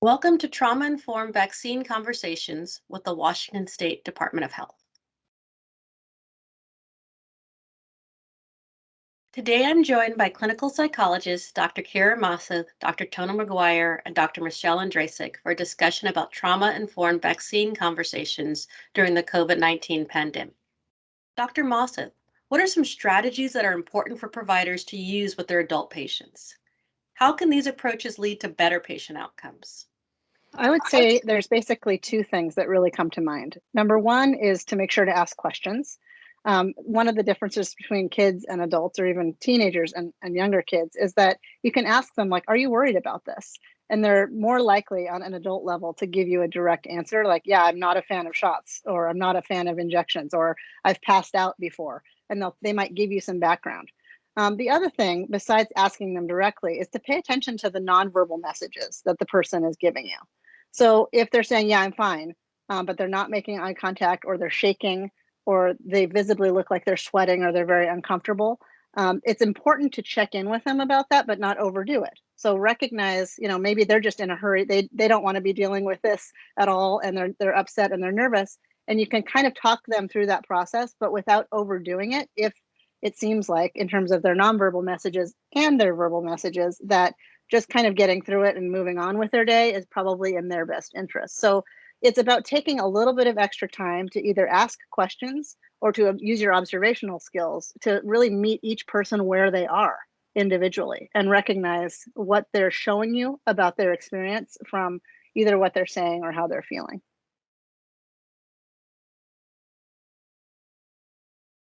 Welcome to Trauma Informed Vaccine Conversations with the Washington State Department of Health. Today I'm joined by clinical psychologists Dr. Kira Massa, Dr. Tona McGuire, and Dr. Michelle Andrasik for a discussion about trauma informed vaccine conversations during the COVID 19 pandemic. Dr. Massa, what are some strategies that are important for providers to use with their adult patients? How can these approaches lead to better patient outcomes? I would say there's basically two things that really come to mind. Number one is to make sure to ask questions. One of the differences between kids and adults, or even teenagers and younger kids, is that you can ask them, like, are you worried about this? And they're more likely on an adult level to give you a direct answer, like, yeah, I'm not a fan of shots, or I'm not a fan of injections, or I've passed out before. And they might give you some background. The other thing, besides asking them directly, is to pay attention to the nonverbal messages that the person is giving you. So if they're saying, yeah, I'm fine, but they're not making eye contact, or they're shaking, or they visibly look like they're sweating, or they're very uncomfortable, it's important to check in with them about that, but not overdo it. So recognize, maybe they're just in a hurry. They don't want to be dealing with this at all, and they're upset and they're nervous. And you can kind of talk them through that process, but without overdoing it. If it seems like, in terms of their nonverbal messages and their verbal messages, that just kind of getting through it and moving on with their day is probably in their best interest. So it's about taking a little bit of extra time to either ask questions or to use your observational skills to really meet each person where they are individually and recognize what they're showing you about their experience from either what they're saying or how they're feeling.